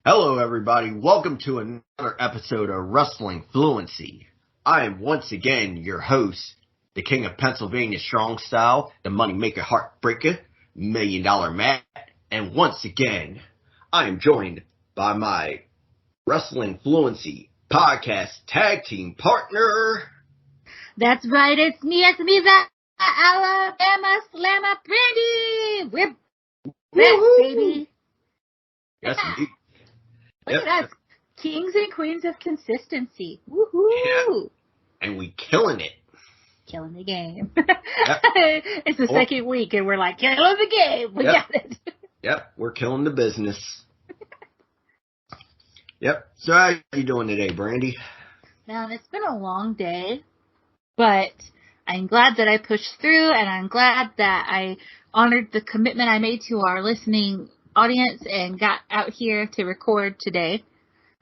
Hello, everybody. Welcome to another episode of Wrestling Fluency. I am once again your host, the King of Pennsylvania Strong Style, the Moneymaker Heartbreaker, $1 Million Matt, and once again, I am joined by my Wrestling Fluency podcast tag team partner. That's right, it's me, that Alabama Slammer Brandie. We're back, baby. Yes, indeed. Look at us, kings and queens of consistency. Woohoo! Yeah. And we killing it. Killing the game. Yep. It's the second week, and we're like, killing the game. We got it. Yep, we're killing the business. Yep. So how are you doing today, Brandie? Now, it's been a long day, but I'm glad that I pushed through, and I'm glad that I honored the commitment I made to our listening audience and got out here to record today.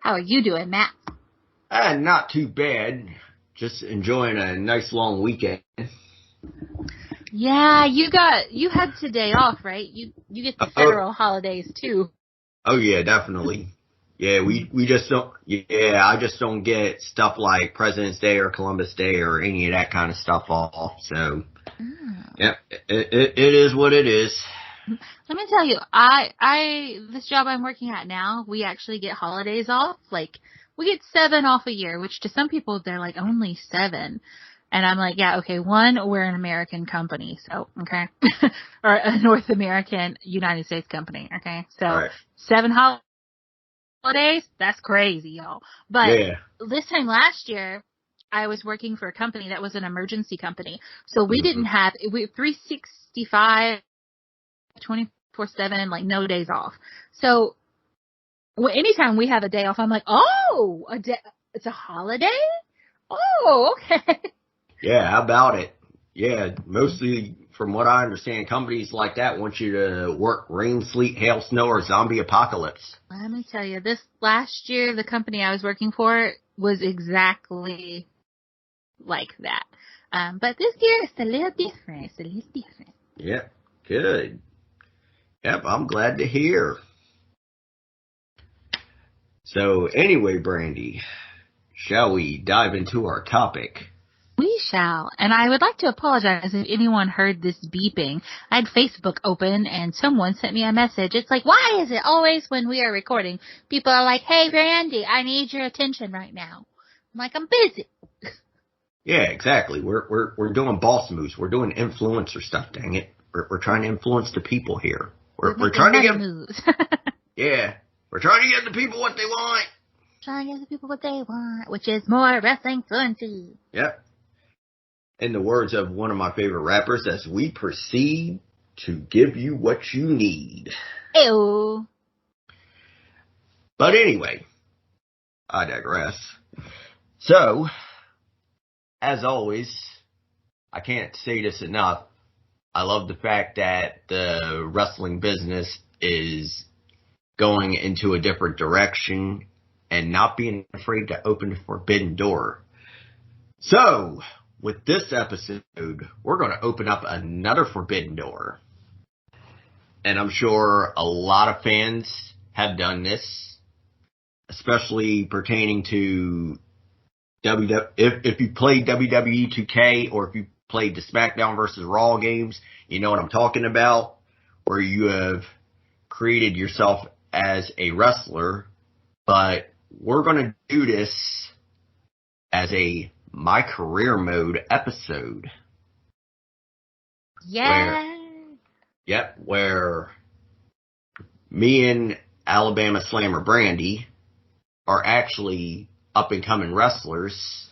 How are you doing, Matt? Not too bad. Just enjoying a nice long weekend. Yeah, you had today off, right? You get the federal holidays too. Oh yeah, definitely. Yeah, we just don't. Yeah, I just don't get stuff like President's Day or Columbus Day or any of that kind of stuff off. So, yeah, it is what it is. Let me tell you, this job I'm working at now, we actually get holidays off. Like, we get 7 off a year, which to some people, they're like, only 7. And I'm like, yeah, okay, 1, we're an American company, so, okay. Or a North American United States company, okay. So, right. 7 holidays, that's crazy, y'all. But this time last year, I was working for a company that was an emergency company. So we didn't have, 365 24/7, like no days off. So anytime we have a day off, I'm like, oh, it's a holiday? Oh, okay. Yeah, how about it? Yeah, mostly from what I understand, companies like that want you to work rain, sleet, hail, snow, or zombie apocalypse. Let me tell you, this last year, the company I was working for was exactly like that. But this year, it's a little different. Yeah, good. Yep, I'm glad to hear. So anyway, Brandie, shall we dive into our topic? We shall. And I would like to apologize if anyone heard this beeping. I had Facebook open and someone sent me a message. It's like, why is it always when we are recording, people are like, hey, Brandie, I need your attention right now. I'm like, I'm busy. Yeah, exactly. We're doing boss moves. We're doing influencer stuff, dang it. We're trying to influence the people here. We're trying to get moves. Yeah, we're trying to get the people what they want. Trying to get the people what they want, which is more wrestling fluency. Yep. In the words of one of my favorite rappers, as we proceed to give you what you need. Ew. But anyway, I digress. So, as always, I can't say this enough. I love the fact that the wrestling business is going into a different direction and not being afraid to open the forbidden door. So, with this episode, we're going to open up another forbidden door. And I'm sure a lot of fans have done this, especially pertaining to if you played WWE 2K or if you played the SmackDown versus Raw games, you know what I'm talking about, where you have created yourself as a wrestler, but we're going to do this as a My Career Mode episode. Yeah. Where me and Alabama Slammer Brandie are actually up-and-coming wrestlers.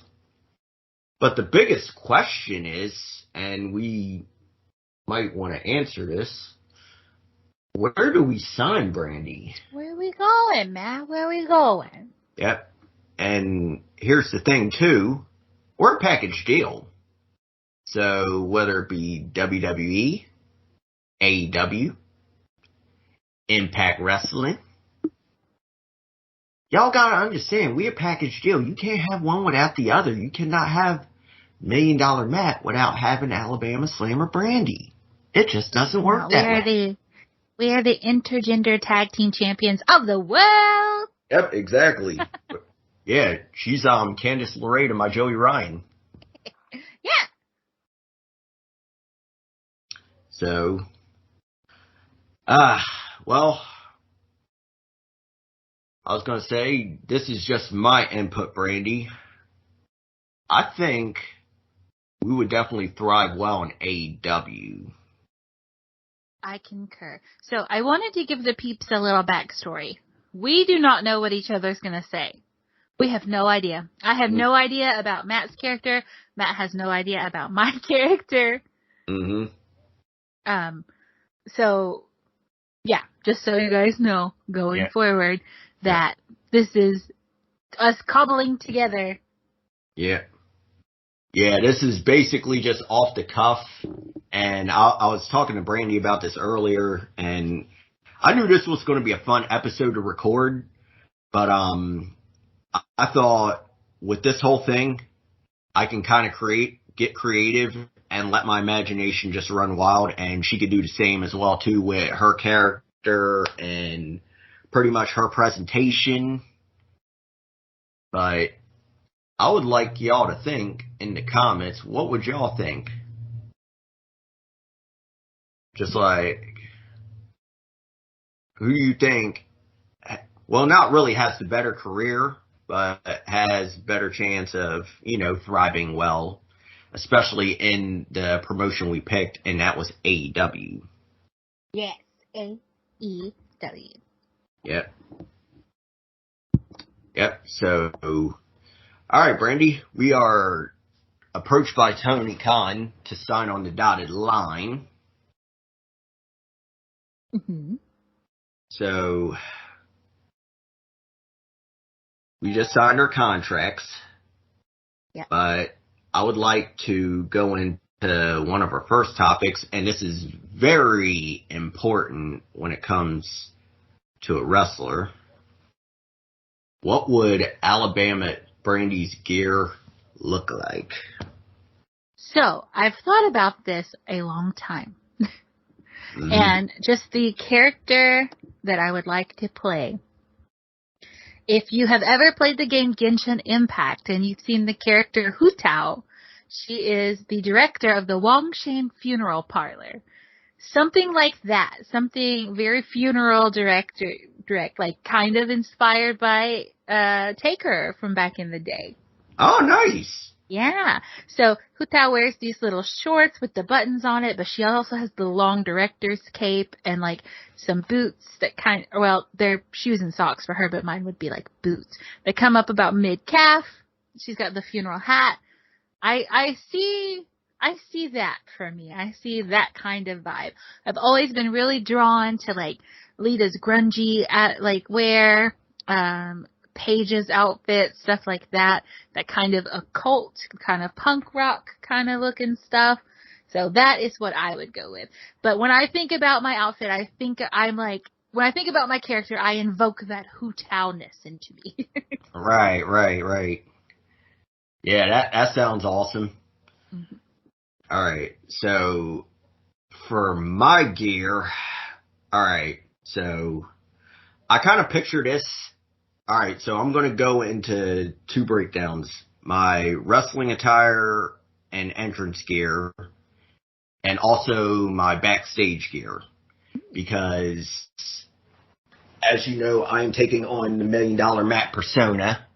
But the biggest question is, and we might want to answer this, where do we sign, Brandie? Where are we going, Matt? Where are we going? Yep. And here's the thing, too. We're a package deal. So whether it be WWE, AEW, Impact Wrestling, y'all gotta understand, we a package deal. You can't have one without the other. You cannot have $1 Million Matt without having Alabama Slammer Brandie. It just doesn't work that way. We are the intergender tag team champions of the world. Yep, exactly. Yeah, she's Candice LeRae to my Joey Ryan. Yeah. So, well, I was going to say, this is just my input, Brandie. I think we would definitely thrive well in AEW. I concur. So I wanted to give the peeps a little backstory. We do not know what each other's going to say. We have no idea. I have no idea about Matt's character. Matt has no idea about my character. Mm-hmm. So, yeah, just so you guys know, going forward, that this is us cobbling together. Yeah. Yeah, this is basically just off the cuff. And I was talking to Brandie about this earlier, and I knew this was going to be a fun episode to record, but I thought with this whole thing, I can kind of get creative and let my imagination just run wild, and she could do the same as well too with her character and pretty much her presentation. But I would like y'all to think in the comments, what would y'all think? Just like, who you think, well, not really has the better career, but has better chance of, thriving well, especially in the promotion we picked, and that was AEW. Yes, AEW. Yep. Yep, so, all right, Brandie, we are approached by Tony Khan to sign on the dotted line. Mm-hmm. So, we just signed our contracts. Yeah. But I would like to go into one of our first topics, and this is very important when it comes to a wrestler. What would Alabama Brandie's gear look like? So, I've thought about this a long time. Mm-hmm. And just the character that I would like to play. If you have ever played the game Genshin Impact and you've seen the character Hu Tao, she is the director of the Wangshan Funeral Parlor. Something like that. Something very funeral direct, like kind of inspired by Taker from back in the day. Oh, nice. Yeah. So Hu Tao wears these little shorts with the buttons on it, but she also has the long director's cape and like some boots that they're shoes and socks for her, but mine would be like boots. They come up about mid-calf. She's got the funeral hat. I see that for me. I see that kind of vibe. I've always been really drawn to like Lita's grungy wear, Paige's outfit, stuff like that. That kind of occult, kind of punk rock kind of looking stuff. So that is what I would go with. But when I think about my outfit, when I think about my character, I invoke that Hu Tao-ness into me. Right. Yeah, that sounds awesome. Mm-hmm. All right, so for my gear, so I kind of picture this. All right, so I'm going to go into two breakdowns. My wrestling attire and entrance gear, and also my backstage gear. Because, as you know, I am taking on the $1 Million Matt persona,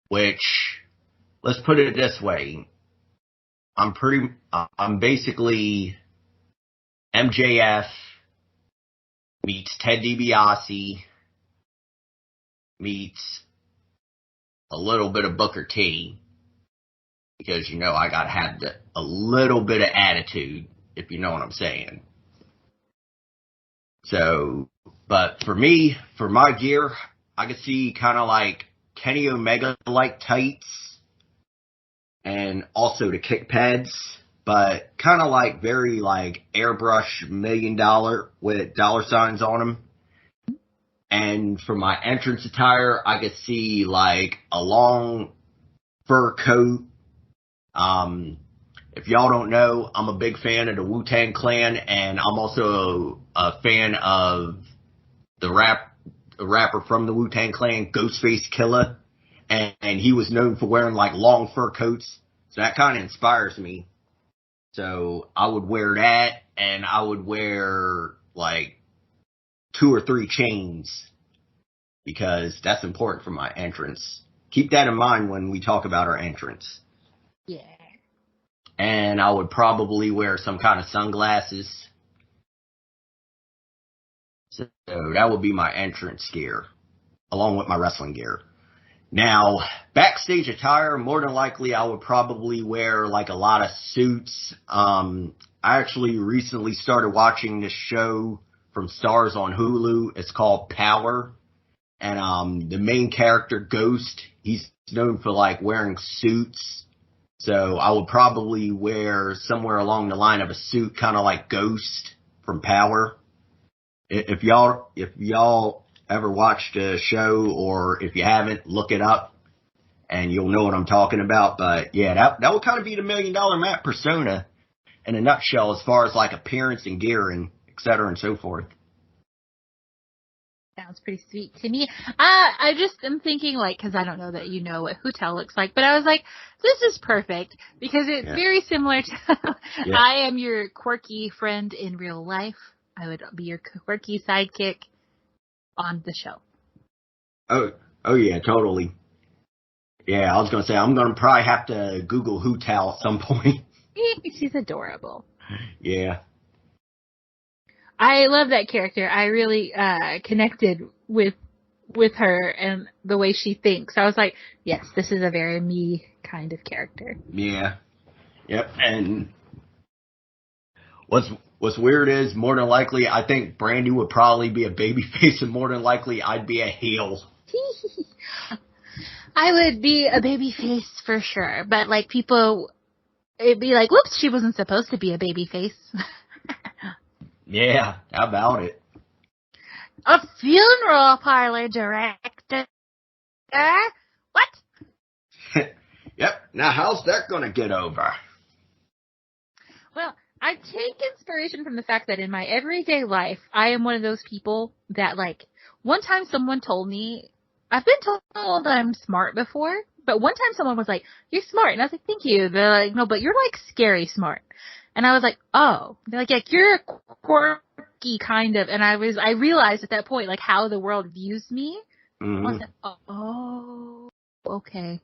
which, let's put it this way. I'm basically MJF meets Ted DiBiase meets a little bit of Booker T, because I gotta have a little bit of attitude, if you know what I'm saying. So, but for me, for my gear, I could see kind of like Kenny Omega like tights, and also the kick pads, but kind of like very like airbrush $1 million with dollar signs on them. And for my entrance attire, I could see like a long fur coat. If y'all don't know, I'm a big fan of the Wu-Tang Clan, and I'm also a fan of the rapper from the Wu-Tang Clan, Ghostface Killah, and he was known for wearing like long fur coats. So that kind of inspires me. So I would wear that, and I would wear like 2 or 3 chains because that's important for my entrance. Keep that in mind when we talk about our entrance. Yeah. And I would probably wear some kind of sunglasses. So that would be my entrance gear, along with my wrestling gear. Now, backstage attire, more than likely I would probably wear like a lot of suits. I actually recently started watching this show from Stars on Hulu. It's called Power. And the main character, Ghost, he's known for like wearing suits. So I would probably wear somewhere along the line of a suit, kind of like Ghost from Power. If y'all ever watched a show, or if you haven't, look it up and you'll know what I'm talking about. But yeah, that would kind of be the $1 Million Matt persona in a nutshell, as far as like appearance and gear and et cetera and so forth. Sounds pretty sweet to me. I just am thinking, like, because I don't know that you know what Hutel looks like, but I was like, this is perfect because it's very similar to I am your quirky friend in real life. I would be your quirky sidekick on the show. Oh yeah, totally. Yeah, I was going to say, I'm going to probably have to Google Hutel at some point. She's adorable. Yeah. I love that character. I really connected with her and the way she thinks. I was like, yes, this is a very me kind of character. Yeah. Yep. And what's weird is, more than likely, I think Brandie would probably be a babyface, and more than likely, I'd be a heel. I would be a babyface for sure, but like people, it'd be like, whoops, she wasn't supposed to be a babyface. Yeah, how about it? A funeral parlor director? What? Yep. Now, how's that going to get over? Well, I take inspiration from the fact that in my everyday life, I am one of those people that, like, one time someone told me, I've been told that I'm smart before, but one time someone was like, you're smart. And I was like, thank you. They're like, no, but you're, like, scary smart. And I was like, oh. They're like, yeah, you're quirky, kind of. And I realized at that point, like, how the world views me. Mm-hmm. I was like, oh, okay.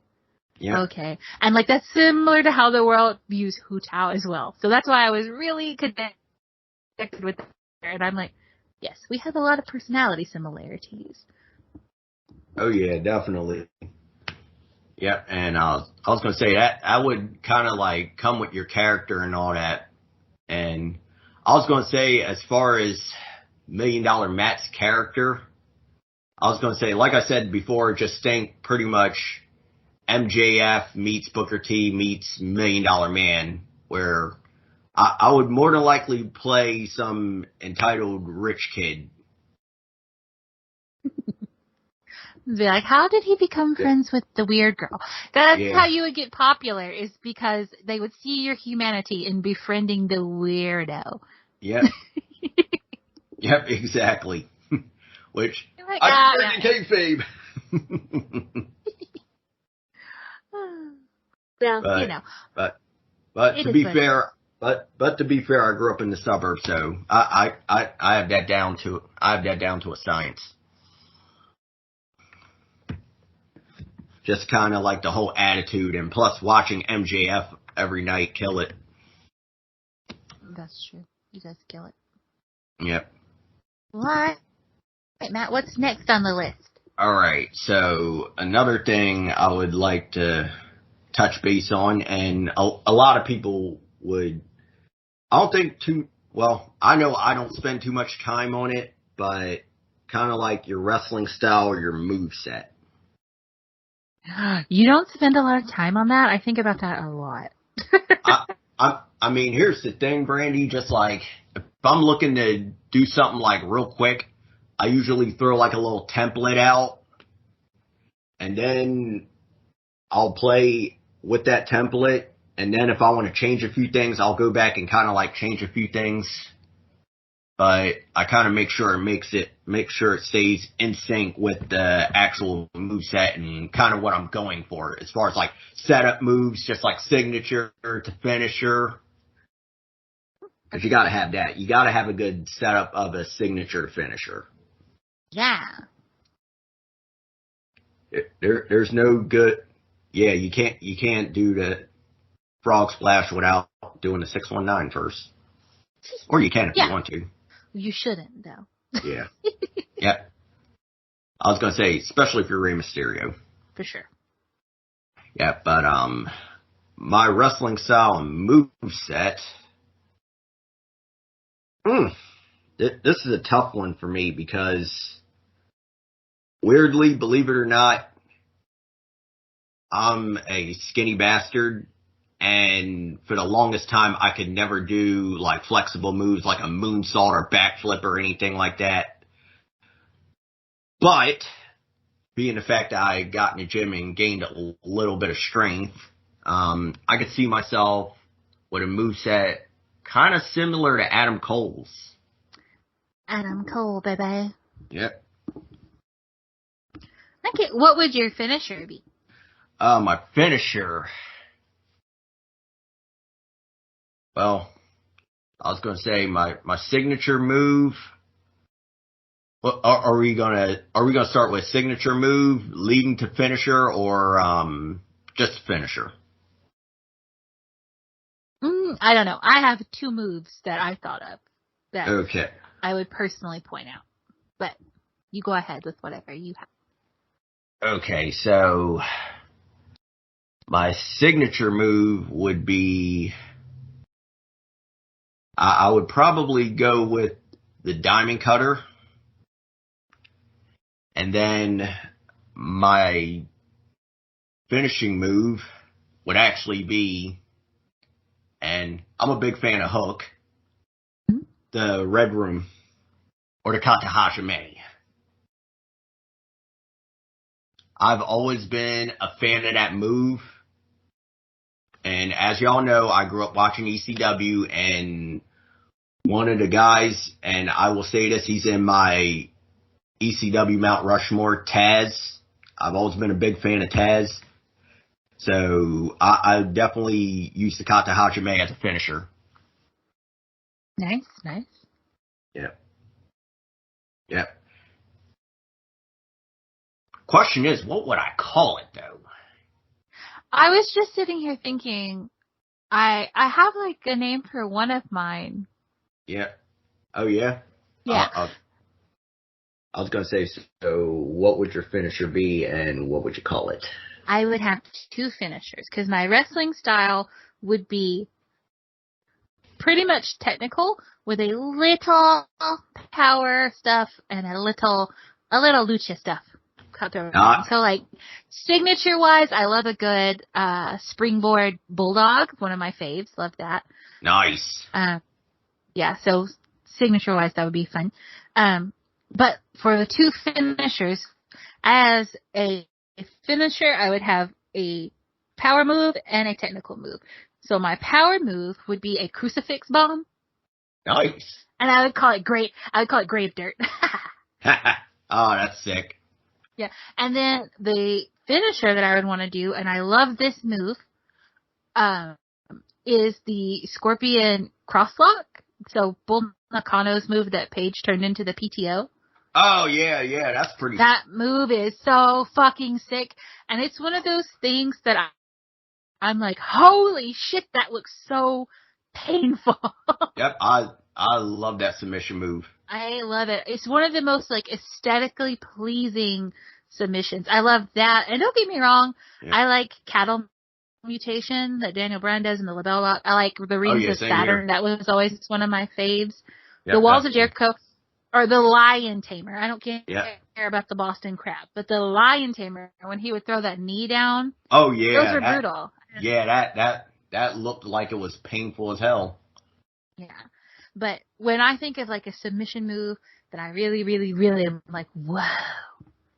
Yeah. Okay. And, like, that's similar to how the world views Hu Tao as well. So that's why I was really connected with her. And I'm like, yes, we have a lot of personality similarities. Oh, yeah, definitely. Yeah, and I was going to say that I would kind of like come with your character and all that. And I was going to say, as far as $1 Million Matt's character, I was going to say, like I said before, just think pretty much MJF meets Booker T meets $1 Million Man, where I would more than likely play some entitled rich kid. Be like, how did he become friends with the weird girl? That's how you would get popular, is because they would see your humanity in befriending the weirdo. Yep. Yep, exactly. Which, like, I'm kayfabe. Well, but, you know. But to be fair, to be fair, I grew up in the suburbs, so I have that down to a science. Just kind of like the whole attitude, and plus watching MJF every night kill it. That's true. He does kill it. Yep. All right, Matt, what's next on the list? All right, so another thing I would like to touch base on, and a lot of people would, I don't think I know I don't spend too much time on it, but kind of like your wrestling style or your moveset. You don't spend a lot of time on that? I think about that a lot. I mean, here's the thing, Brandie, just like, if I'm looking to do something like real quick, I usually throw like a little template out, and then I'll play with that template, and then if I want to change a few things, I'll go back and kind of like change a few things. but I kind of make sure it stays in sync with the actual moveset and kind of what I'm going for as far as like setup moves, just like signature to finisher. Because you got to have that. You got to have a good setup of a signature to finisher. Yeah. There's no good. Yeah, you can't do the frog splash without doing the 619 first. Or you can if you want to. You shouldn't, though. Yeah. Yeah. I was going to say, especially if you're Rey Mysterio. For sure. Yeah, but my wrestling style and moveset. This is a tough one for me because, weirdly, believe it or not, I'm a skinny bastard. And for the longest time, I could never do like flexible moves like a moonsault or backflip or anything like that. But being the fact that I got in the gym and gained a little bit of strength, I could see myself with a moveset kind of similar to Adam Cole's. Adam Cole, baby. Yep. Okay, what would your finisher be? My finisher. Well, I was going to say my signature move. Well, are we gonna start with signature move leading to finisher or just finisher? I don't know. I have 2 moves that I thought of that Okay. I would personally point out, but you go ahead with whatever you have. Okay, so my signature move would be. I would probably go with the diamond cutter. And then my finishing move would actually be, and I'm a big fan of Hook, the Red Room, or the Kata Hajime. I've always been a fan of that move. And as y'all know, I grew up watching ECW, and one of the guys, and I will say this, he's in my ECW Mount Rushmore, Taz. I've always been a big fan of Taz. So I definitely use the Kata Hajime as a finisher. Nice. Yep. Question is, what would I call it, though? I was just sitting here thinking, I have like a name for one of mine. Yeah. Oh, yeah? Yeah. I was going to say, so what would your finisher be and what would you call it? I would have 2 finishers because my wrestling style would be pretty much technical with a little power stuff and a little lucha stuff. So like signature wise, I love a good springboard bulldog, one of my faves. Love that. Nice. Yeah, so signature wise, that would be fun. But for the 2 finishers, as a finisher, I would have a power move and a technical move. So my power move would be a crucifix bomb. Nice. And I would call it grave dirt. Oh, that's sick. Yeah. And then the finisher that I would want to do, and I love this move, is the Scorpion crosslock. So Bull Nakano's move that Paige turned into the PTO. Oh, yeah, that's pretty. That move is so fucking sick. And it's one of those things that I'm like, holy shit, that looks so painful. Yep, I love that submission move. I love it. It's one of the most like aesthetically pleasing submissions. I love that. And don't get me wrong, yeah. I like cattle mutation that Daniel Bryan does in the label lock. I like the Rings of Saturn. Here. That was always one of my faves. Yep, the Walls of Jericho or the Lion Tamer. I don't care about the Boston Crab, but the Lion Tamer, when he would throw that knee down. Oh yeah, those are brutal. Yeah, that looked like it was painful as hell. Yeah, but when I think of like a submission move that I really, really, really am like, whoa.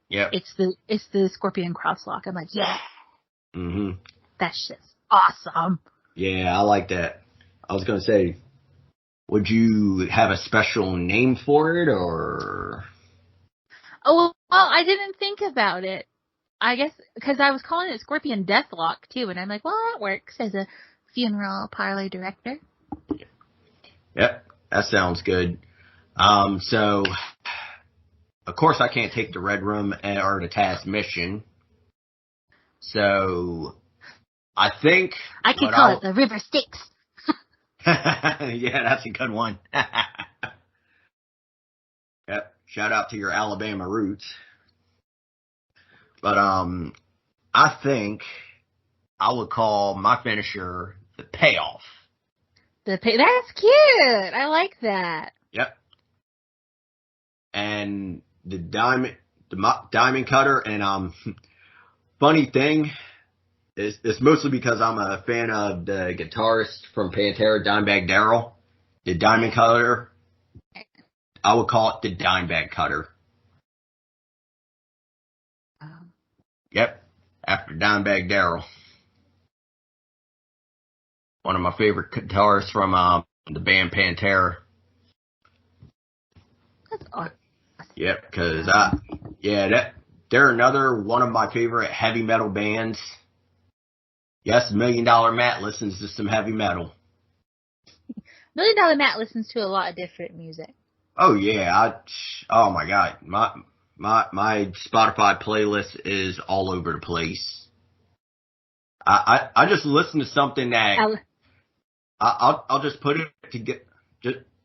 Yeah. It's the Scorpion crosslock. I'm like, yeah. Mhm. That's just awesome. Yeah, I like that. I was gonna say, would you have a special name for it, or? Oh, well, I didn't think about it. I guess because I was calling it Scorpion Deathlock too, and I'm like, well, that works as a funeral parlor director. Yep, that sounds good. So, of course, I can't take the Red Room or the Taz Mission. So, I think I could call it the River Styx. Yeah, that's a good one. Yep, shout out to your Alabama roots. But I think I would call my finisher the Payoff. That's cute. I like that. Yep. And the diamond cutter, and funny thing is, it's mostly because I'm a fan of the guitarist from Pantera, Dimebag Darrell. The diamond cutter, I would call it the Dimebag cutter. Yep, after Dimebag Darrell. One of my favorite guitarists from the band Pantera. That's awesome. Yep, because they're another one of my favorite heavy metal bands. Yes, $1 Million Matt listens to some heavy metal. $1 Million Matt listens to a lot of different music. Oh yeah, oh my God, my Spotify playlist is all over the place. I just listen to something that I'll just put it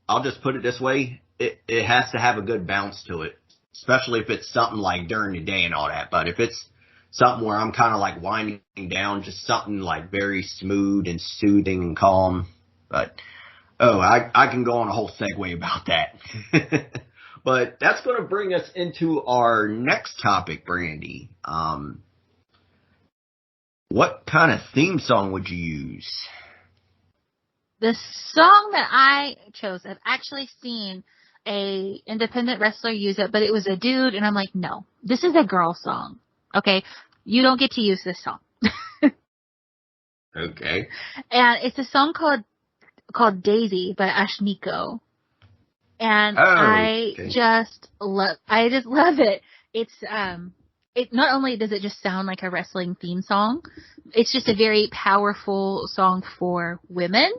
I'll just put it this way. It has to have a good bounce to it, especially if it's something like during the day and all that. But if it's something where I'm kind of like winding down, just something like very smooth and soothing and calm. But, I can go on a whole segue about that. But that's going to bring us into our next topic, Brandie. What kind of theme song would you use? The song that I chose, I've actually seen a independent wrestler use it, but it was a dude, and I'm like, no, this is a girl song. Okay, you don't get to use this song. Okay. And it's a song called Daisy by Ashniko. And I just love it. It's it not only does it just sound like a wrestling theme song, it's just a very powerful song for women,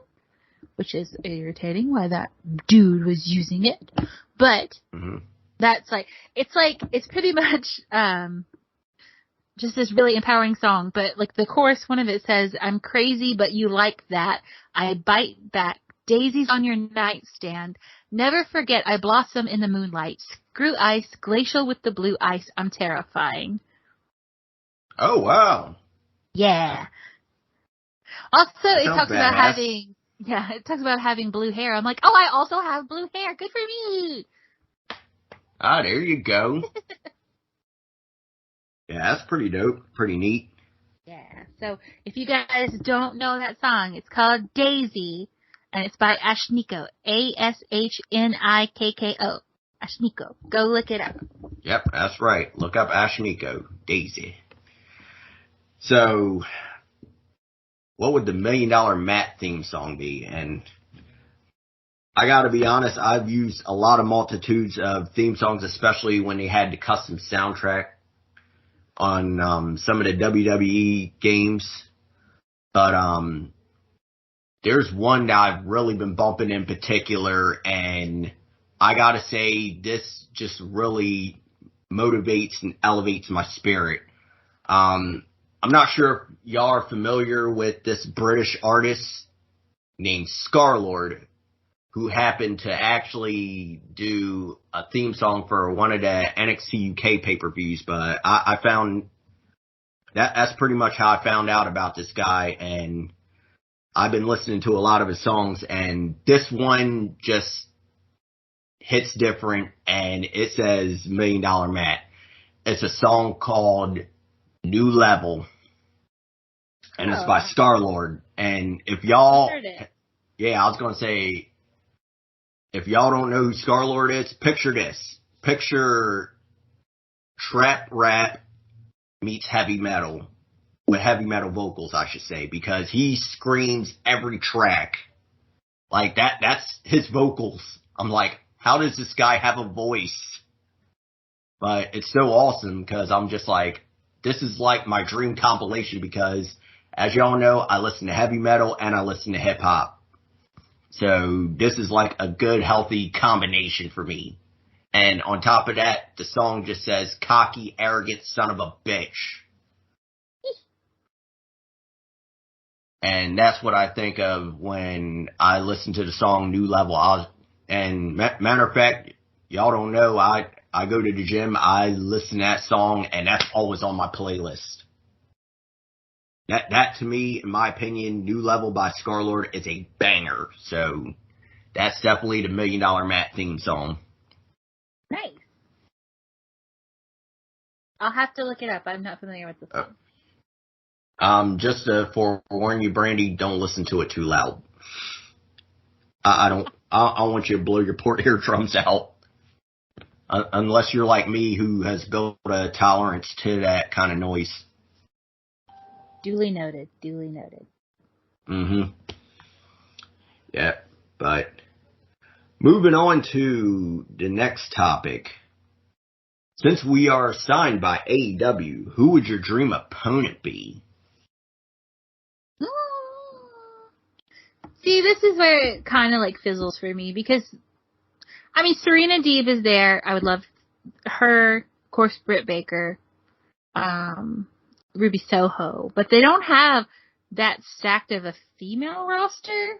which is irritating why that dude was using it. But that's it's pretty much just this really empowering song. But like the chorus, one of it says, "I'm crazy, but you like that. I bite back. Daisies on your nightstand. Never forget I blossom in the moonlight. Screw ice, glacial with the blue ice. I'm terrifying." Oh, wow. Yeah. Also, it talks badass. about having blue hair. I'm like, oh, I also have blue hair. Good for me. Ah, there you go. Yeah, that's pretty dope. Pretty neat. Yeah. So if you guys don't know that song, it's called Daisy, and it's by Ashniko. Ashnikko. Ashniko. Go look it up. Yep, that's right. Look up Ashniko. Daisy. So, what would the $1 Million Matt theme song be? And I gotta be honest, I've used a lot of multitudes of theme songs, especially when they had the custom soundtrack on some of the WWE games. But there's one that I've really been bumping in particular, and I gotta say this just really motivates and elevates my spirit. I'm not sure if y'all are familiar with this British artist named Scarlord, who happened to actually do a theme song for one of the NXT UK pay-per-views, but I found that's pretty much how I found out about this guy, and I've been listening to a lot of his songs, and this one just hits different, and it says $1 Million Matt. It's a song called New Level, and it's by Scarlord. And if y'all, yeah, I was going to say, if y'all don't know who Scarlord is, picture this. Picture trap rap meets heavy metal, with heavy metal vocals, I should say, because he screams every track. Like that's his vocals. I'm like, how does this guy have a voice? But it's so awesome because I'm just like, this is like my dream compilation because as y'all know, I listen to heavy metal and I listen to hip hop. So this is like a good, healthy combination for me. And on top of that, the song just says, cocky, arrogant son of a bitch. And that's what I think of when I listen to the song New Level. And matter of fact, y'all don't know, I go to the gym, I listen to that song, and that's always on my playlist. That to me, in my opinion, New Level by Scarlord is a banger. So that's definitely the $1 Million Matt theme song. Nice. I'll have to look it up. I'm not familiar with the song. Just to forewarn you, Brandie, don't listen to it too loud. I want you to blow your poor eardrums out. Unless you're like me, who has built a tolerance to that kind of noise. Duly noted. Duly noted. Mm-hmm. Yeah, but moving on to the next topic. Since we are signed by AEW, who would your dream opponent be? See, this is where it kind of like fizzles for me because, I mean, Serena Deeb is there. I would love her. Of course, Britt Baker, Ruby Soho, but they don't have that stacked of a female roster.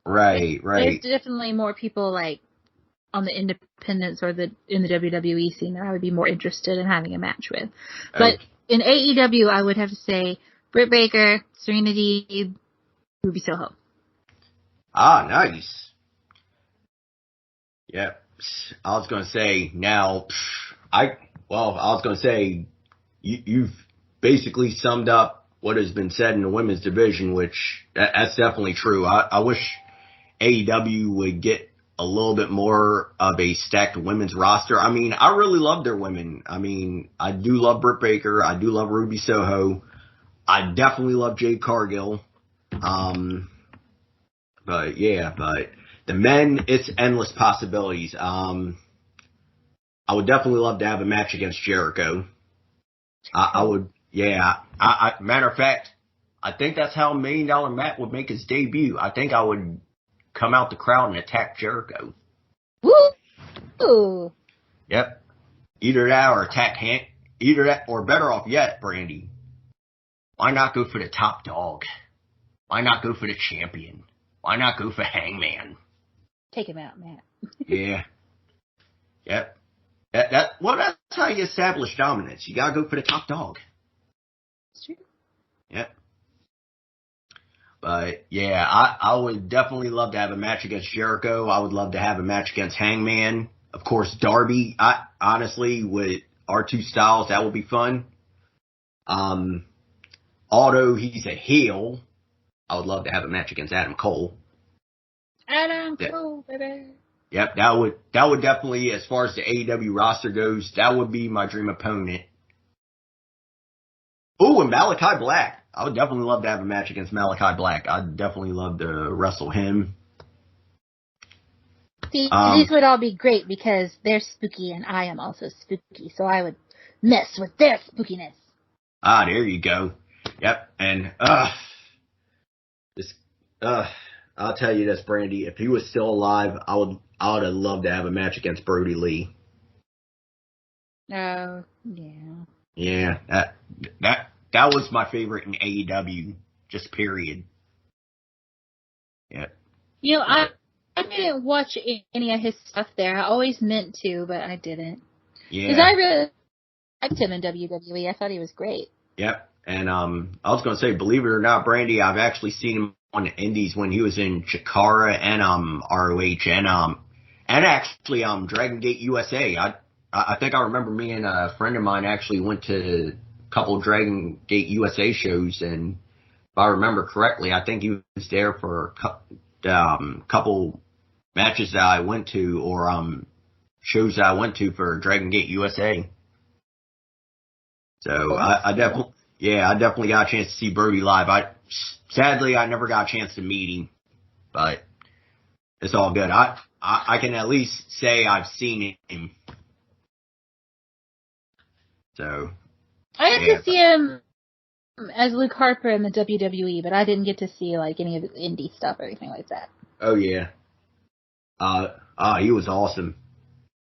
Right. There's definitely more people like on the independents or in the WWE scene that I would be more interested in having a match with. But in AEW, I would have to say Britt Baker, Serena Deeb, Ruby Soho. Ah, nice. Yeah, I was going to say now, you've basically summed up what has been said in the women's division, which that's definitely true. I wish AEW would get a little bit more of a stacked women's roster. I mean, I really love their women. I mean, I do love Britt Baker. I do love Ruby Soho. I definitely love Jade Cargill. But the men, it's endless possibilities. I would definitely love to have a match against Jericho. I would, yeah. Matter of fact, I think that's how $1 Million Matt would make his debut. I think I would come out the crowd and attack Jericho. Woo! Yep. Either that or attack Hank. Either that or better off yet, Brandie. Why not go for the top dog? Why not go for the champion? Why not go for Hangman? Take him out, Matt. Yeah. Yep. That's how you establish dominance. You gotta go for the top dog. It's true. Yep. But yeah, I would definitely love to have a match against Jericho. I would love to have a match against Hangman. Of course, Darby. Honestly, with our two styles, that would be fun. Although he's a heel, I would love to have a match against Adam Cole. Cole, baby. Yep, that would definitely, as far as the AEW roster goes, that would be my dream opponent. Oh, and Malachi Black. I would definitely love to have a match against Malachi Black. I'd definitely love to wrestle him. See, these would all be great because they're spooky and I am also spooky, so I would mess with their spookiness. Ah, there you go. Yep, and I'll tell you this, Brandie. If he was still alive, I would have loved to have a match against Brody Lee. Oh, yeah. Yeah, that was my favorite in AEW, just period. Yeah. You know, I didn't watch any of his stuff there. I always meant to, but I didn't. Yeah. Because I really liked him in WWE. I thought he was great. Yep. And I was going to say, believe it or not, Brandie, I've actually seen him on the Indies when he was in Chikara and ROH and actually Dragon Gate USA. I think I remember me and a friend of mine actually went to a couple of Dragon Gate USA shows, and if I remember correctly, I think he was there for a couple matches that I went to or shows that I went to for Dragon Gate USA. So I definitely got a chance to see Brody live. Sadly, I never got a chance to meet him, but It's all good. I can at least say I've seen him. So. I got to see him as Luke Harper in the WWE, but I didn't get to see like any of his indie stuff or anything like that. Oh yeah. He was awesome.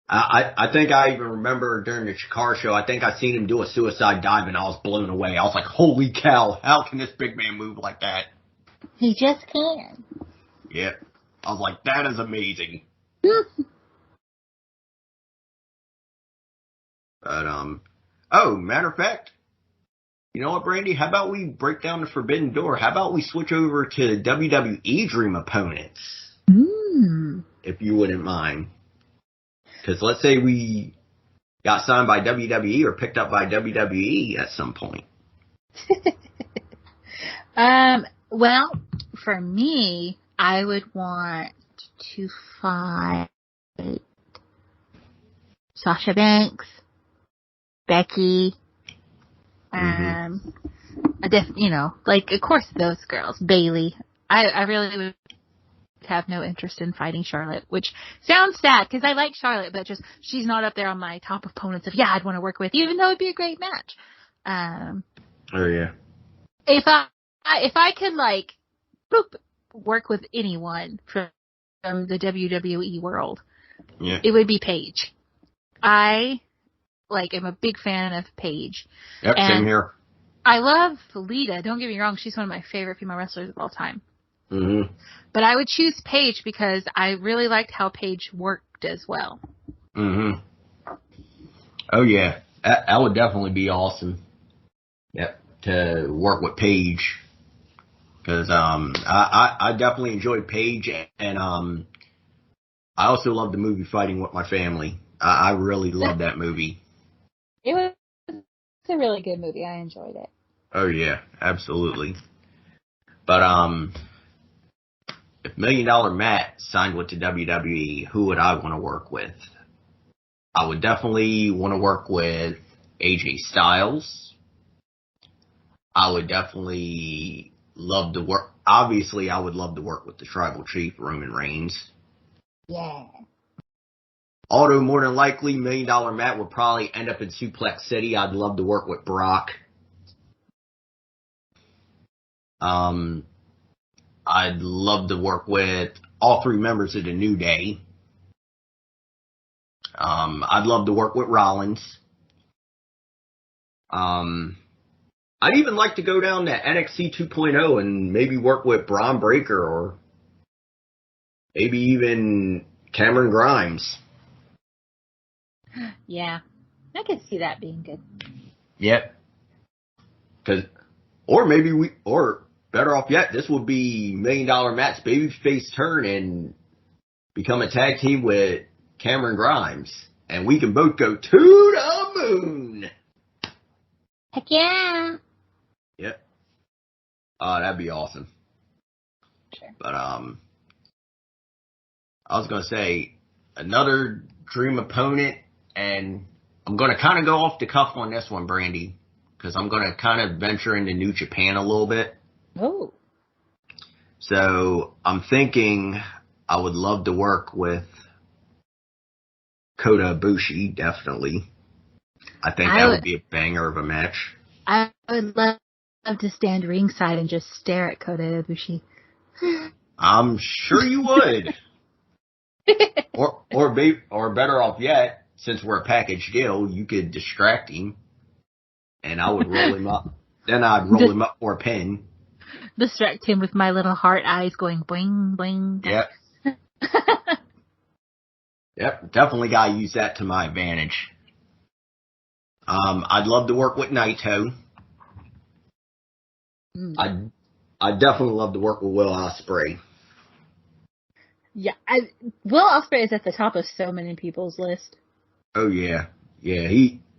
I think I even remember during the Chikara show, I think I seen him do a suicide dive and I was blown away. I was like, holy cow, how can this big man move like that? He just can. Yeah. I was like, that is amazing. But, oh, matter of fact, you know what, Brandie? How about we break down the Forbidden Door? How about we switch over to WWE Dream Opponents? If you wouldn't mind. Because let's say we got signed by WWE or picked up by WWE at some point. Well, for me, I would want to fight Sasha Banks, Becky, of course those girls, Bailey. I really would have no interest in fighting Charlotte, which sounds sad because I like Charlotte, but just she's not up there on my top opponents I'd want to work with, even though it'd be a great match. Oh yeah. If I could work with anyone from the WWE world, it would be Paige. I am a big fan of Paige. Yep, same here. I love Lita. Don't get me wrong; she's one of my favorite female wrestlers of all time. Mm-hmm. But I would choose Paige because I really liked how Paige worked as well. Mm-hmm. Oh yeah, that would definitely be awesome. Yep, to work with Paige. Because I definitely enjoyed Paige, and I also love the movie Fighting with My Family. I really love that movie. It was a really good movie. I enjoyed it. Oh yeah, absolutely. But if $1 Million Matt signed with the WWE, who would I want to work with? I would definitely want to work with AJ Styles. I would definitely love to work. Obviously, I would love to work with the Tribal Chief, Roman Reigns. Yeah. Although more than likely, $1 Million Matt would probably end up in Suplex City. I'd love to work with Brock. I'd love to work with all three members of the New Day. I'd love to work with Rollins. I'd even like to go down to NXT 2.0 and maybe work with Braun Breaker or maybe even Cameron Grimes. Yeah, I could see that being good. Yep. Or better off yet, this would be $1 Million Matt's babyface turn and become a tag team with Cameron Grimes. And we can both go to the moon. Heck yeah. Yep. That'd be awesome. Sure. But, I was going to say, another dream opponent, and I'm going to kind of go off the cuff on this one, Brandie, because I'm going to kind of venture into New Japan a little bit. Oh. So, I'm thinking I would love to work with Kota Ibushi, definitely. I think that would be a banger of a match. I would love to stand ringside and just stare at Kota Ibushi. I'm sure you would. or better off yet, since we're a package deal, you could distract him, and I would roll him up. Then I'd roll him up for a pin. Distract him with my little heart eyes going boing, boing. Yep. Yep, definitely gotta use that to my advantage. I'd love to work with Naito. I'd definitely love to work with Will Ospreay. Yeah, Will Ospreay is at the top of so many people's list. Oh yeah, yeah.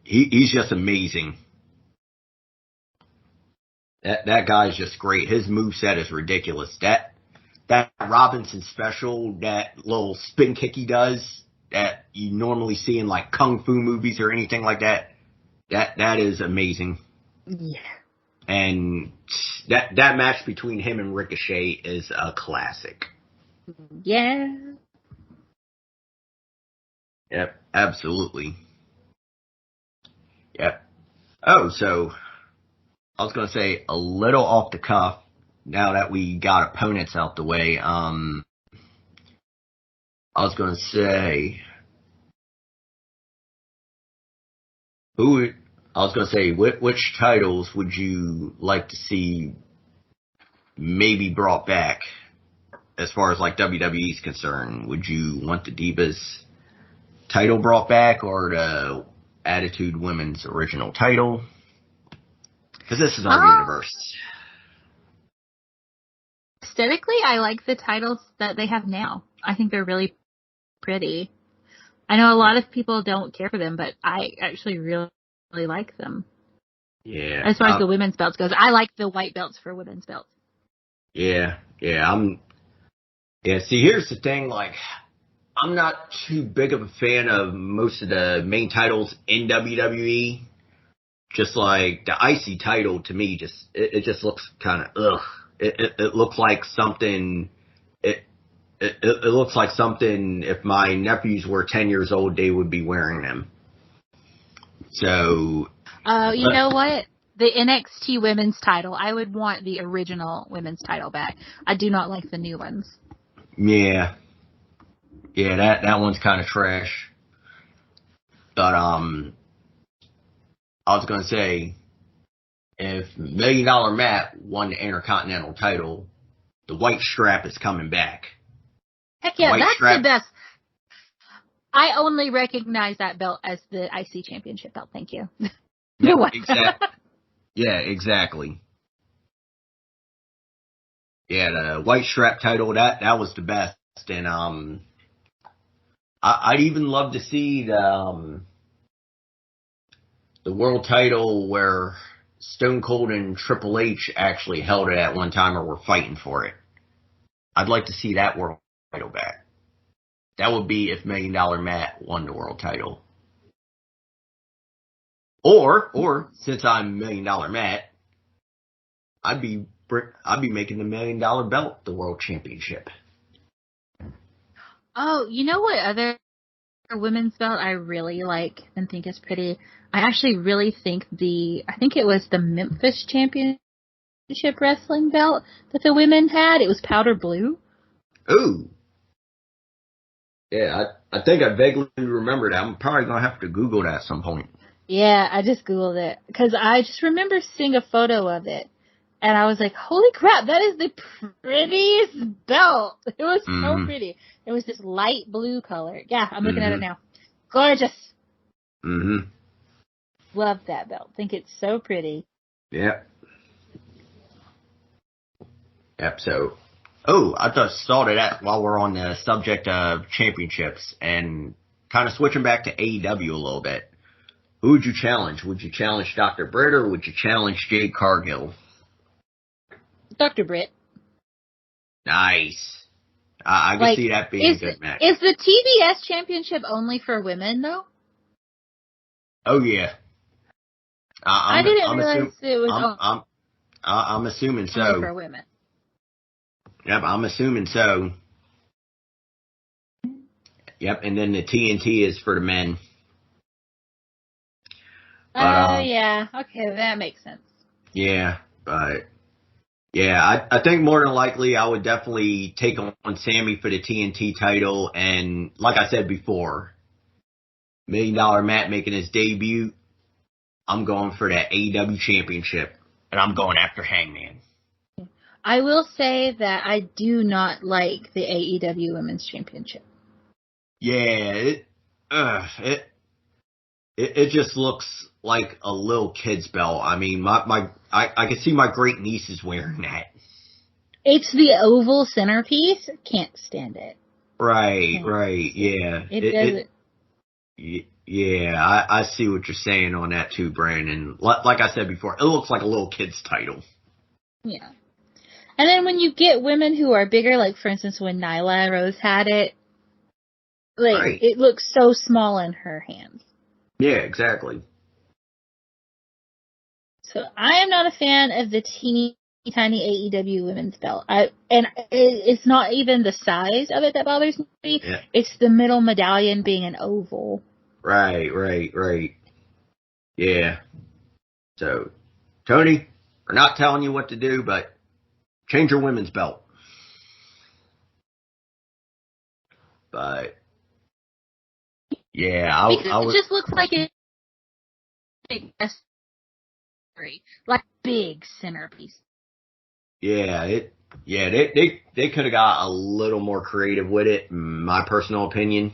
He's just amazing. That guy's just great. His moveset is ridiculous. That Robinson special, that little spin kick he does, that you normally see in like kung fu movies or anything like that. That is amazing. Yeah. And that match between him and Ricochet is a classic. Yeah. Yep, absolutely. Yep. Oh, so I was going to say a little off the cuff. Now that we got opponents out the way, I was going to say who. I was going to say which titles would you like to see maybe brought back as far as like WWE is concerned? Would you want the Divas title brought back or the Attitude Women's original title? Because this is our universe. Aesthetically, I like the titles that they have now. I think they're really pretty. I know a lot of people don't care for them, but I actually really, really like them. Yeah. As far as the women's belts goes, I like the white belts for women's belts. Yeah. See, here's the thing, like, I'm not too big of a fan of most of the main titles in WWE. Just like the IC title to me, it just looks kind of ugh. It looks like something. It looks like something. If my nephews were 10 years old, they would be wearing them. So. You know what? The NXT women's title. I would want the original women's title back. I do not like the new ones. Yeah. Yeah, that one's kind of trash. But I was gonna say, if $1 Million Matt won the Intercontinental title, the white strap is coming back. Heck yeah, that's the best. I only recognize that belt as the IC Championship belt. Thank you. Yeah, exactly. Yeah, exactly. Yeah, the white strap title, that was the best. And I'd even love to see the world title where Stone Cold and Triple H actually held it at one time or were fighting for it. I'd like to see that world title back. That would be if $1 Million Matt won the world title. Or since I'm $1 Million Matt, I'd be making the $1 Million belt the world championship. Oh, you know what other women's belt I really like and think is pretty? I actually really think I think it was the Memphis Championship Wrestling belt that the women had. It was powder blue. Ooh. Yeah, I think I vaguely remember that. I'm probably going to have to Google that at some point. Yeah, I just Googled it because I just remember seeing a photo of it. And I was like, holy crap, that is the prettiest belt. It was so pretty. It was this light blue color. Yeah, I'm looking at it now. Gorgeous. Mm-hmm. Love that belt. Think it's so pretty. Yep. Yep, so... Oh, I just thought of that while we're on the subject of championships and kind of switching back to AEW a little bit. Who would you challenge? Would you challenge Dr. Britt or would you challenge Jade Cargill? Dr. Britt. Nice. I can see that being a good match. Is the TBS championship only for women, though? Oh, yeah. I didn't realize it was I'm assuming so. only for women. Yep, I'm assuming so. Yep, and then the TNT is for the men. Oh, yeah. Okay, that makes sense. Yeah, but... Yeah, I think more than likely I would definitely take on Sammy for the TNT title. And like I said before, $1 Million Matt making his debut, I'm going for that AEW championship. And I'm going after Hangman. I will say that I do not like the AEW Women's Championship. Yeah, it just looks like a little kid's belt. I mean, I can see my great nieces wearing that. It's the oval centerpiece. Can't stand it. Right, yeah. It doesn't. Yeah, I see what you're saying on that too, Brandon. Like I said before, it looks like a little kid's title. Yeah. And then when you get women who are bigger, like for instance when Nyla Rose had it, it looks so small in her hands. Yeah, exactly. So I am not a fan of the tiny AEW women's belt. It's not even the size of it that bothers me. Yeah. It's the middle medallion being an oval. Right. Yeah. So, Tony, we're not telling you what to do, but change your women's belt. But, yeah, Because it just looks like a big like big centerpiece. Yeah, they could have got a little more creative with it, in my personal opinion.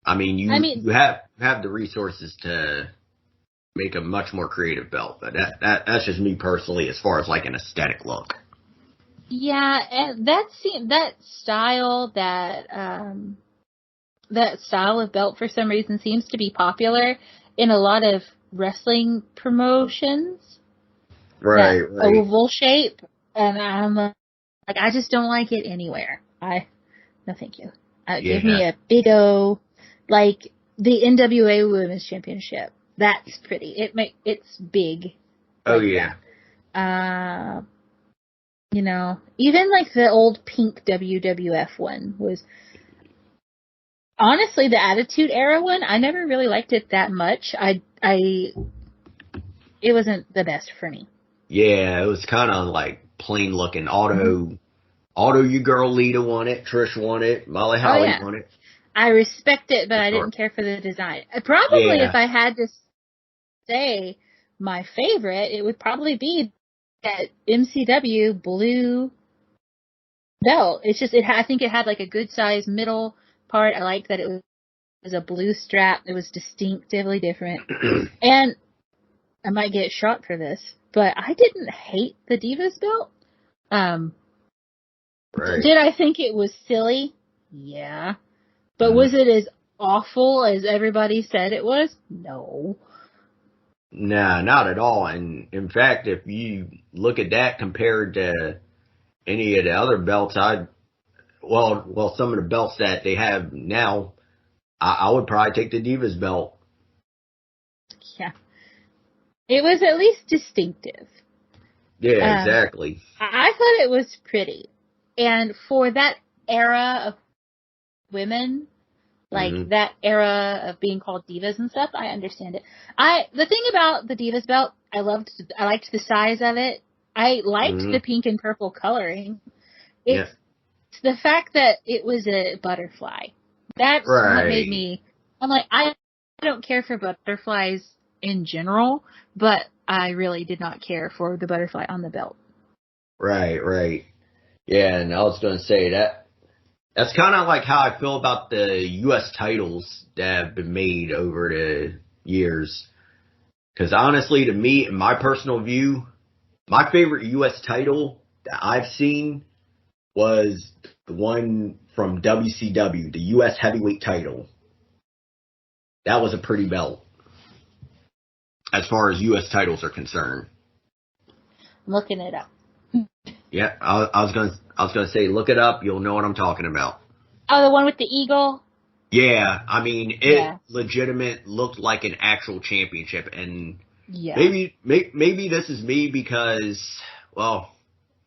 I mean, you have the resources to make a much more creative belt, but that's just me personally as far as like an aesthetic look. Yeah, and that style of belt for some reason seems to be popular in a lot of wrestling promotions. Right. Oval shape, and I'm like, I just don't like it anywhere. No, thank you. Give me a big O, like the NWA Women's Championship. That's pretty. It's big. Oh yeah. Even like the old pink WWF one was. Honestly, the Attitude Era one, I never really liked it that much. It wasn't the best for me. Yeah, it was kind of like plain looking. Auto, you girl Lita won it. Trish won it. Molly Holly won it. I respect it, but I didn't care for the design. Probably if I had to say my favorite, it would probably be that MCW blue belt. It's just, I think it had like a good size middle part. I liked that it was a blue strap. It was distinctively different. And I might get shot for this, but I didn't hate the Divas belt. Right. Did I think it was silly? Yeah. But was it as awful as everybody said it was? No. Nah, not at all. And in fact, if you look at that compared to any of the other belts, some of the belts that they have now, I would probably take the Divas belt. Yeah. It was at least distinctive. Yeah, exactly. I thought it was pretty. And for that era of women, like that era of being called divas and stuff, I understand it. The thing about the Divas belt, I liked the size of it. I liked the pink and purple coloring. It's the fact that it was a butterfly. That's what made me, I'm like, I don't care for butterflies in general, but I really did not care for the butterfly on the belt. Right. Yeah, and I was going to say that's kind of like how I feel about the U.S. titles that have been made over the years. Because honestly, to me, in my personal view, my favorite U.S. title that I've seen was the one from WCW, the U.S. heavyweight title. That was a pretty belt, as far as U.S. titles are concerned. I'm looking it up. Yeah, I was gonna say, look it up. You'll know what I'm talking about. Oh, the one with the eagle? Yeah, I mean, it legitimate looked like an actual championship, and maybe this is me because, well,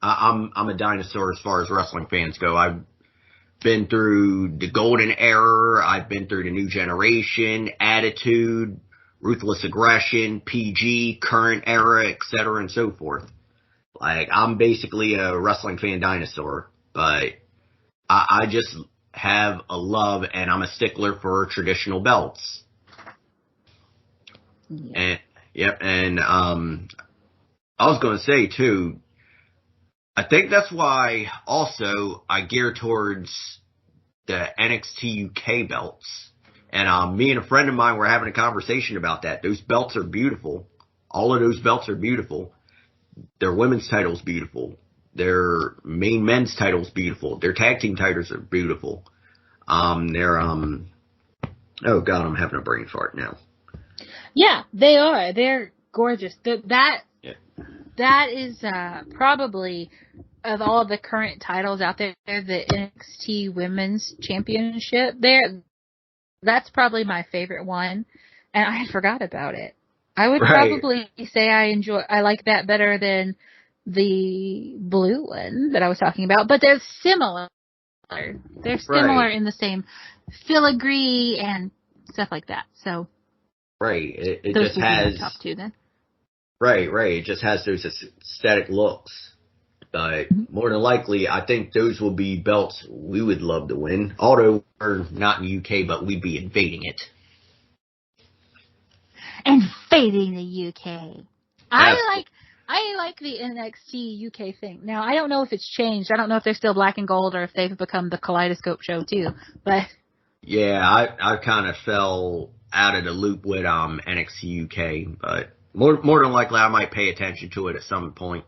I'm a dinosaur as far as wrestling fans go. I've been through the golden era. I've been through the new generation, attitude, ruthless aggression, PG, current era, etc., and so forth. Like, I'm basically a wrestling fan dinosaur, but I just have a love, and I'm a stickler for traditional belts. Yeah. And I was going to say, too, I think that's why also I gear towards the NXT UK belts. And me and a friend of mine were having a conversation about that. Those belts are beautiful. All of those belts are beautiful. Their women's title's beautiful. Their main men's title's beautiful. Their tag team titles are beautiful. Oh God, I'm having a brain fart now. Yeah, they are. They're gorgeous. That is probably, of all the current titles out there, the NXT Women's Championship. That's probably my favorite one, and I forgot about it. I would probably say I like that better than the blue one that I was talking about, but they're similar. They're similar in the same filigree and stuff like that. So, right, it those just would be my has top two then. right. It just has those aesthetic looks. But more than likely, I think those will be belts we would love to win. Although we're not in the UK, but we'd be invading it. Invading the UK. I like the NXT UK thing. Now, I don't know if it's changed. I don't know if they're still black and gold or if they've become the Kaleidoscope show too. But yeah, I kind of fell out of the loop with NXT UK, but more than likely I might pay attention to it at some point.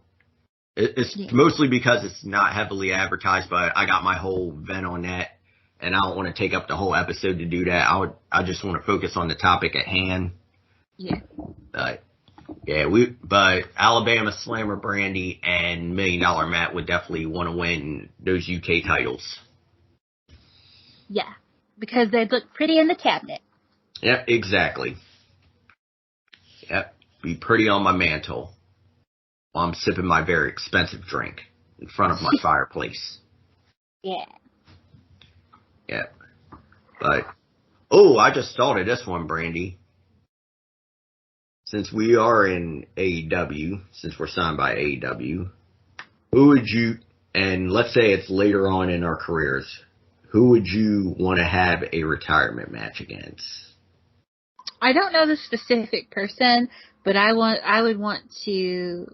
It's mostly because it's not heavily advertised, but I got my whole vent on that, and I don't want to take up the whole episode to do that. I just want to focus on the topic at hand. Yeah. But Alabama Slammer Brandie and $1 Million Matt would definitely want to win those UK titles. Yeah, because they'd look pretty in the cabinet. Yep, exactly. Yep, be pretty on my mantle while I'm sipping my very expensive drink in front of my fireplace. Yeah. Yep. But, I just thought of this one, Brandie. Since we are in AEW, since we're signed by AEW, who would you, and let's say it's later on in our careers, who would you want to have a retirement match against? I don't know the specific person, but I would want to,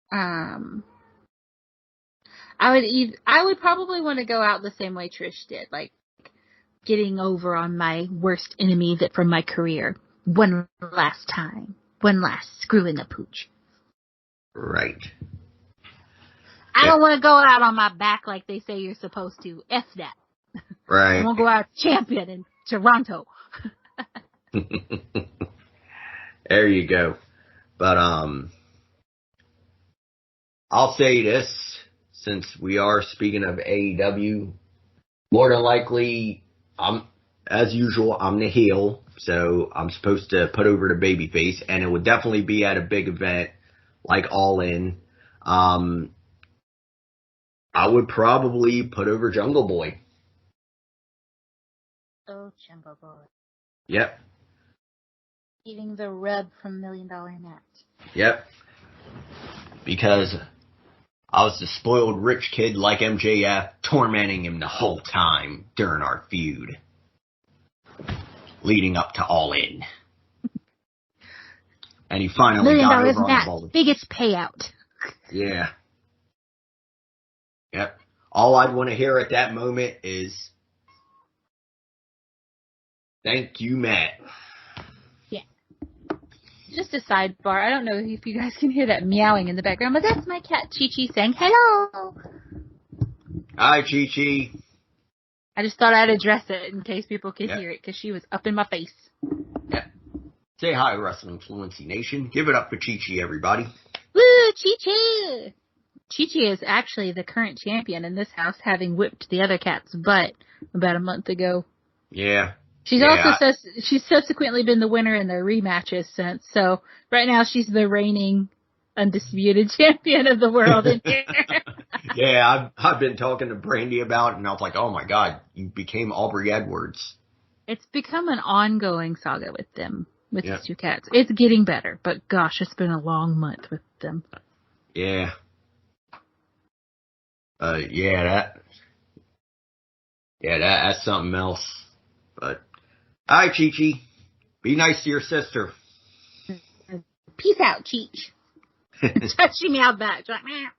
I would probably want to go out the same way Trish did, like getting over on my worst enemy from my career. One last time. One last screw in the pooch. Right. I don't want to go out on my back like they say you're supposed to. F that. Right. I want to go out champion in Toronto. There you go. But, I'll say this, since we are speaking of AEW, more than likely, as usual, I'm the heel. So I'm supposed to put over the babyface, and it would definitely be at a big event like All In. I would probably put over Jungle Boy. Oh, Jungle Boy. Yep. Eating the rub from $1 Million Matt. Yep. Because I was the spoiled rich kid like MJF, tormenting him the whole time during our feud, leading up to All In. And he finally got over on the ball. Biggest payout. Yeah. Yep. All I'd want to hear at that moment is, "Thank you, Matt." Yeah. Just a sidebar. I don't know if you guys can hear that meowing in the background, but that's my cat Chi-Chi saying hello. Hi, Chi-Chi. I just thought I'd address it in case people could hear it, because she was up in my face. Yeah. Say hi, Wrestling Fluency Nation. Give it up for Chi-Chi, everybody. Woo, Chi-Chi! Chi-Chi is actually the current champion in this house, having whipped the other cat's butt about a month ago. Yeah. She's she's subsequently been the winner in their rematches since. So right now she's the reigning undisputed champion of the world in here. Yeah, I've been talking to Brandie about it, and I was like, oh my God, you became Aubrey Edwards. It's become an ongoing saga with them, with these two cats. It's getting better, but gosh, it's been a long month with them. Yeah. That's something else. But, hi, Chi-Chi. Be nice to your sister. Peace out, Cheech. She meowed back. She's like, meow.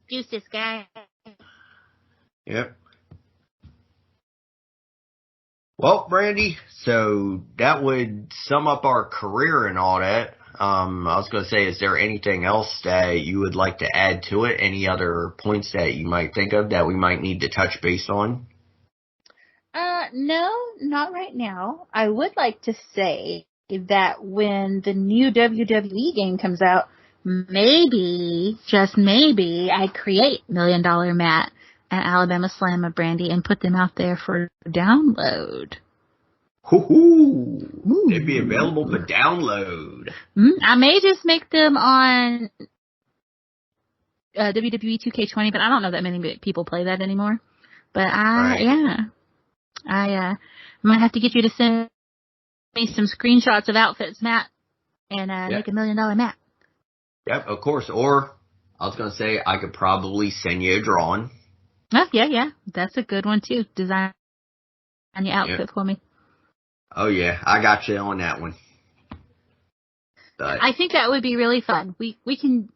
Juice this guy. Yep. Well, Brandie, so that would sum up our career and all that. I was going to say, is there anything else that you would like to add to it? Any other points that you might think of that we might need to touch base on? No, not right now. I would like to say that when the new WWE game comes out, maybe, just maybe, I create $1 Million Matt and Alabama Slammer Brandie and put them out there for download. Hoo-hoo! They'd be available for download. I may just make them on WWE 2K20, but I don't know that many people play that anymore. But Right. I might have to get you to send me some screenshots of outfits, Matt, and make $1 million map. Yep, of course. Or I was going to say I could probably send you a drawing. Oh, yeah. That's a good one, too. Design your outfit for me. Oh, yeah. I got you on that one. But I think that would be really fun. We can...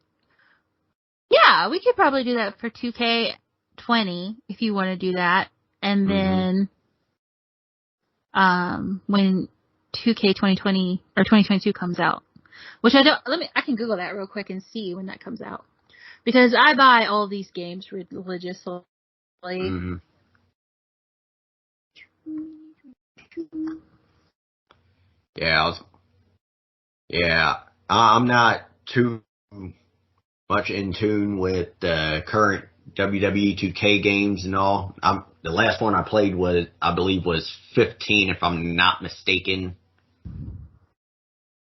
Yeah, we could probably do that for 2K20 if you want to do that. And then when 2K 2020 or 2022 comes out, which I can Google that real quick and see when that comes out. Because I buy all these games religiously. I'm not too much in tune with the current WWE 2K games and all. The last one I played I believe was 15, if I'm not mistaken,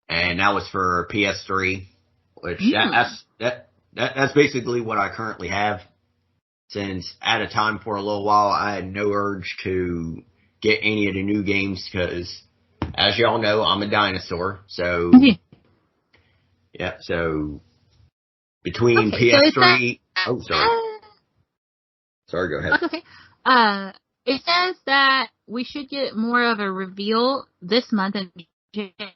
and that was for PS3. Which that's basically what I currently have. Since at a time for a little while, I had no urge to get any of the new games because, as y'all know, I'm a dinosaur. So, so between PS3... Sorry, go ahead. Okay. It says that we should get more of a reveal this month in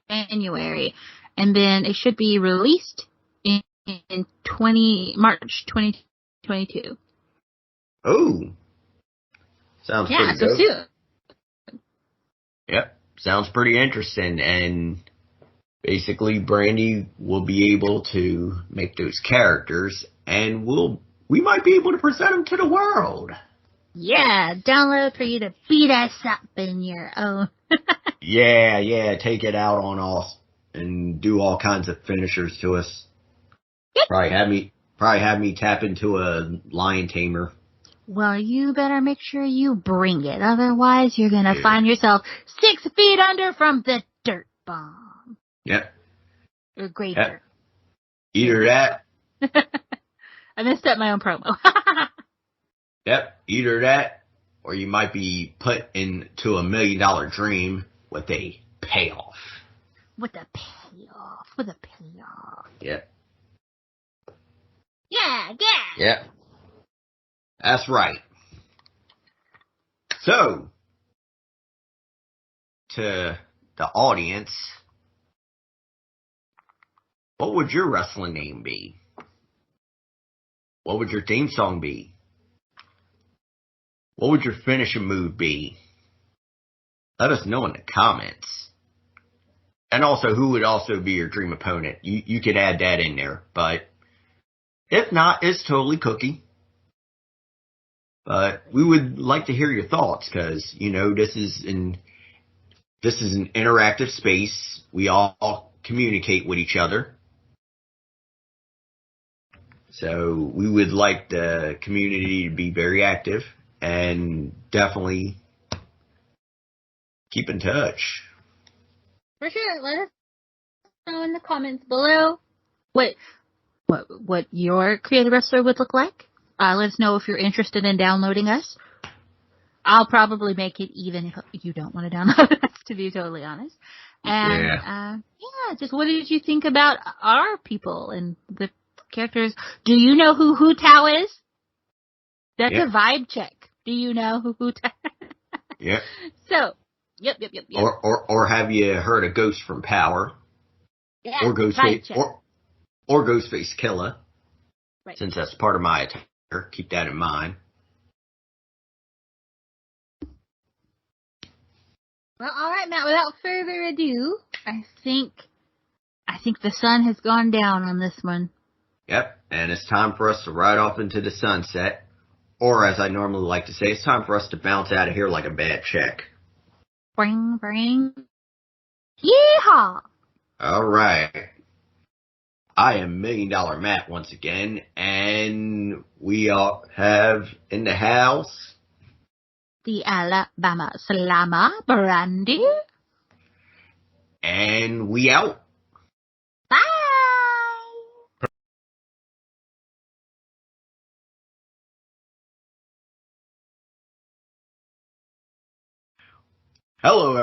January, and then it should be released in March 2022. Oh, sounds pretty so dope. soon. Yep, sounds pretty interesting, and basically Brandie will be able to make those characters, and we might be able to present them to the world. Yeah, download for you to beat us up in your own. Yeah, take it out on us and do all kinds of finishers to us. Probably have me tap into a lion tamer. Well, you better make sure you bring it. Otherwise, you're going to find yourself 6 feet under from the dirt bomb. Yep. Or greater. Either that. I messed up my own promo. Yep. Either that, or you might be put into $1 million dream with a payoff. With a payoff. Yep. Yeah. Yep. That's right. So, to the audience, what would your wrestling name be? What would your theme song be? What would your finishing move be? Let us know in the comments. And also, who would also be your dream opponent? You could add that in there. But if not, it's totally cookie. But we would like to hear your thoughts because, this is an interactive space. We all communicate with each other. So we would like the community to be very active and definitely keep in touch. For sure. Let us know in the comments below what your creative wrestler would look like. Let us know if you're interested in downloading us. I'll probably make it even if you don't want to download us, to be totally honest. And just what did you think about our people and the characters? Do you know who Hu Tao is? That's a vibe check. Do you know who Hu Tao is? Yeah. So, yep. Or have you heard of Ghost from Power? Yeah. Or Ghostface or Ghostface Killer. Right. Since that's part of my attire, keep that in mind. Well, all right, Matt. Without further ado, I think the sun has gone down on this one. Yep, and it's time for us to ride off into the sunset. Or, as I normally like to say, it's time for us to bounce out of here like a bad check. Bring. Yeehaw! All right. I am $1 Million Matt once again, and we all have in the house the Alabama Slammer, Brandie. And we out. Hello,